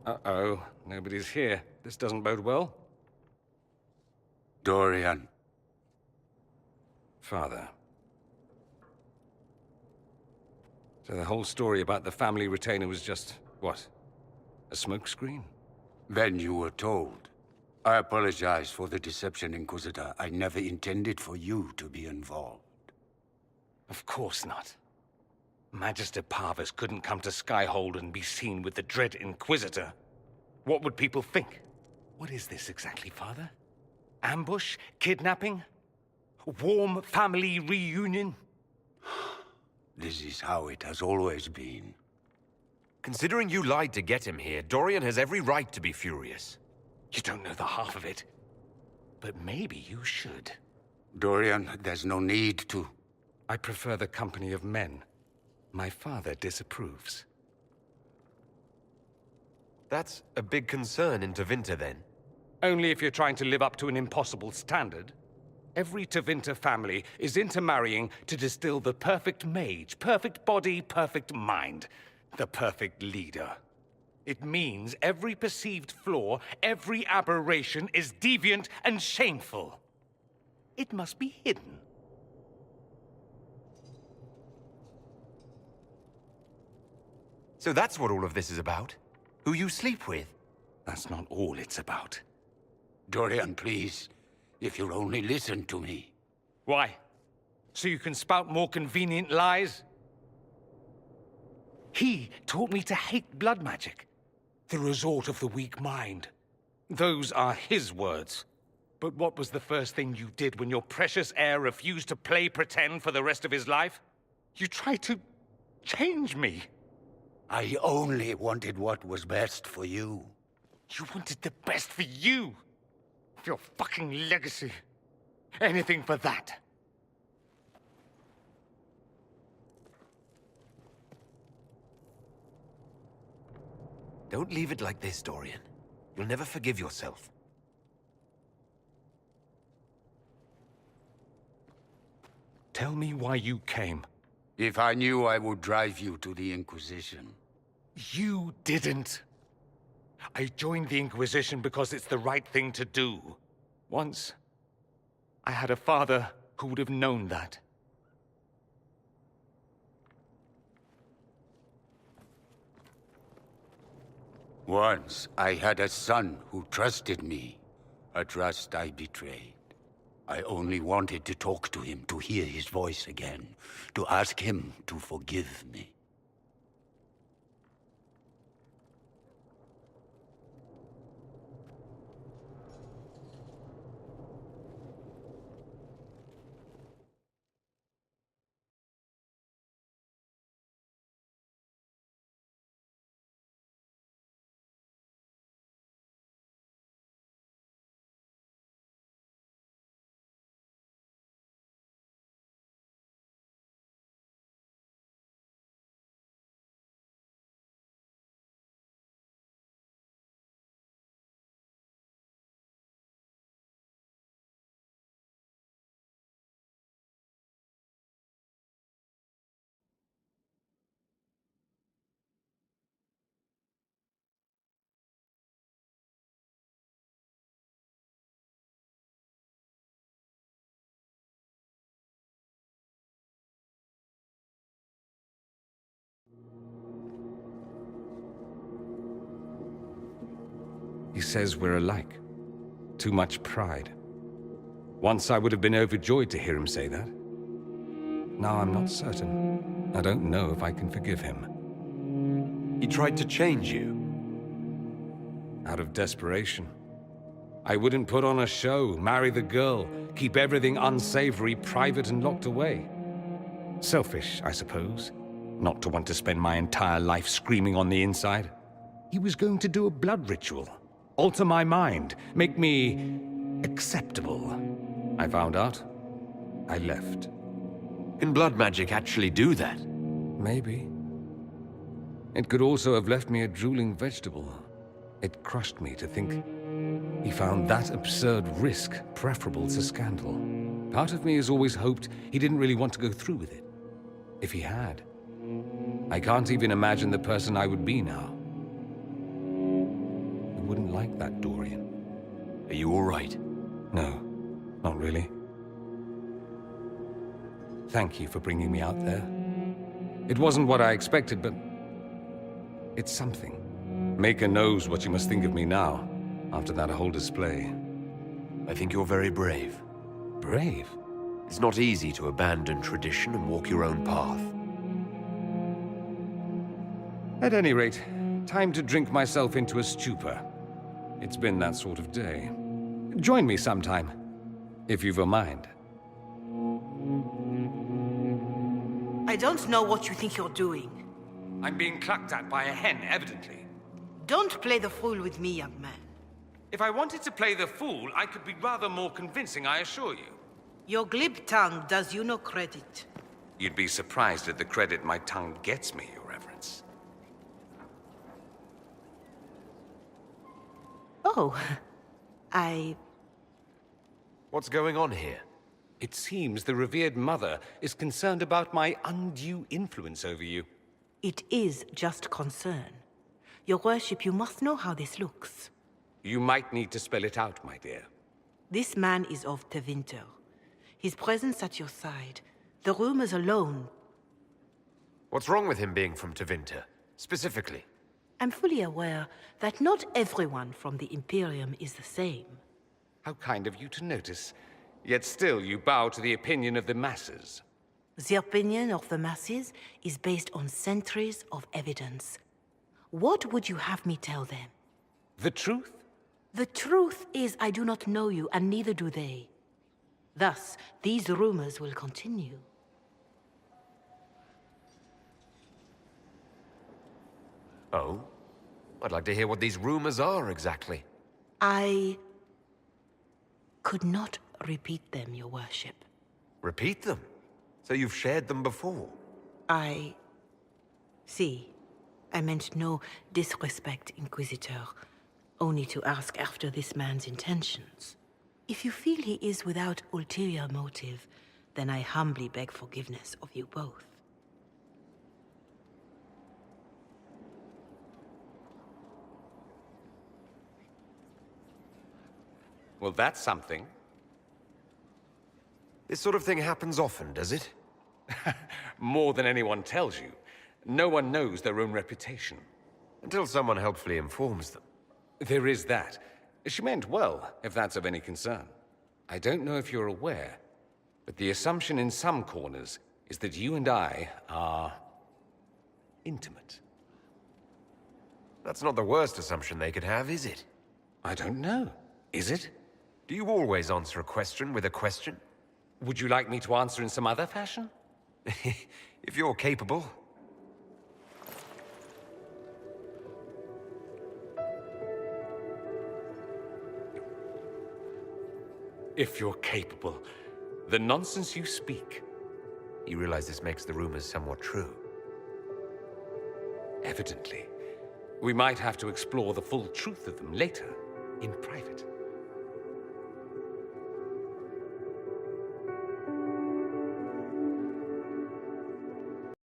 Uh-oh, nobody's here. This doesn't bode well. Dorian. Father. So the whole story about the family retainer was just, what? A smokescreen? Then you were told. I apologize for the deception, Inquisitor. I never intended for you to be involved. Of course not. Magister Parvus couldn't come to Skyhold and be seen with the dread Inquisitor. What would people think? What is this exactly, Father? Ambush? Kidnapping? Warm family reunion? This is how it has always been. Considering you lied to get him here, Dorian has every right to be furious. You don't know the half of it. But maybe you should. Dorian, there's no need to. I prefer the company of men. My father disapproves. That's a big concern in Tevinter, then. Only if you're trying to live up to an impossible standard. Every Tevinter family is intermarrying to distill the perfect mage, perfect body, perfect mind, the perfect leader. It means every perceived flaw, every aberration is deviant and shameful. It must be hidden. So that's what all of this is about? Who you sleep with? That's not all it's about. Dorian, please. If you'll only listen to me. Why? So you can spout more convenient lies? He taught me to hate blood magic. The resort of the weak mind. Those are his words. But what was the first thing you did when your precious heir refused to play pretend for the rest of his life? You tried to change me. I only wanted what was best for you. You wanted the best for you. For your fucking legacy. Anything for that. Don't leave it like this, Dorian. You'll never forgive yourself. Tell me why you came. If I knew, I would drive you to the Inquisition. You didn't. I joined the Inquisition because it's the right thing to do. Once, I had a father who would have known that. Once, I had a son who trusted me. A trust I betrayed. I only wanted to talk to him, to hear his voice again, to ask him to forgive me. He says we're alike. Too much pride. Once I would have been overjoyed to hear him say that. Now I'm not certain. I don't know if I can forgive him. He tried to change you. Out of desperation. I wouldn't put on a show, marry the girl, keep everything unsavory, private and locked away. Selfish, I suppose. Not to want to spend my entire life screaming on the inside. He was going to do a blood ritual. Alter my mind. Make me acceptable. I found out. I left. Can blood magic actually do that? Maybe. It could also have left me a drooling vegetable. It crushed me to think he found that absurd risk preferable to scandal. Part of me has always hoped he didn't really want to go through with it. If he had, I can't even imagine the person I would be now. Are you all right? No, not really. Thank you for bringing me out there. It wasn't what I expected, but it's something. Maker knows what you must think of me now, after that whole display. I think you're very brave. Brave? It's not easy to abandon tradition and walk your own path. At any rate, time to drink myself into a stupor. It's been that sort of day. Join me sometime, if you've a mind. I don't know what you think you're doing. I'm being clucked at by a hen, evidently. Don't play the fool with me, young man. If I wanted to play the fool, I could be rather more convincing, I assure you. Your glib tongue does you no credit. You'd be surprised at the credit my tongue gets me, Your Reverence. Oh, What's going on here? It seems the revered mother is concerned about my undue influence over you. It is just concern. Your worship, you must know how this looks. You might need to spell it out, my dear. This man is of Tevinter. His presence at your side, the rumors alone. What's wrong with him being from Tevinter, specifically? I'm fully aware that not everyone from the Imperium is the same. How kind of you to notice. Yet still you bow to the opinion of the masses. The opinion of the masses is based on centuries of evidence. What would you have me tell them? The truth? The truth is I do not know you, and neither do they. Thus, these rumors will continue. Oh? I'd like to hear what these rumors are, exactly. I could not repeat them, your worship. Repeat them? So you've shared them before? See, I meant no disrespect, Inquisitor. Only to ask after this man's intentions. If you feel he is without ulterior motive, then I humbly beg forgiveness of you both. Well, that's something. This sort of thing happens often, does it? More than anyone tells you. No one knows their own reputation. Until someone helpfully informs them. There is that. She meant well, if that's of any concern. I don't know if you're aware, but the assumption in some corners is that you and I are intimate. That's not the worst assumption they could have, is it? I don't know. Is it? Do you always answer a question with a question? Would you like me to answer in some other fashion? If you're capable. If you're capable. The nonsense you speak. You realize this makes the rumors somewhat true. Evidently. We might have to explore the full truth of them later, in private.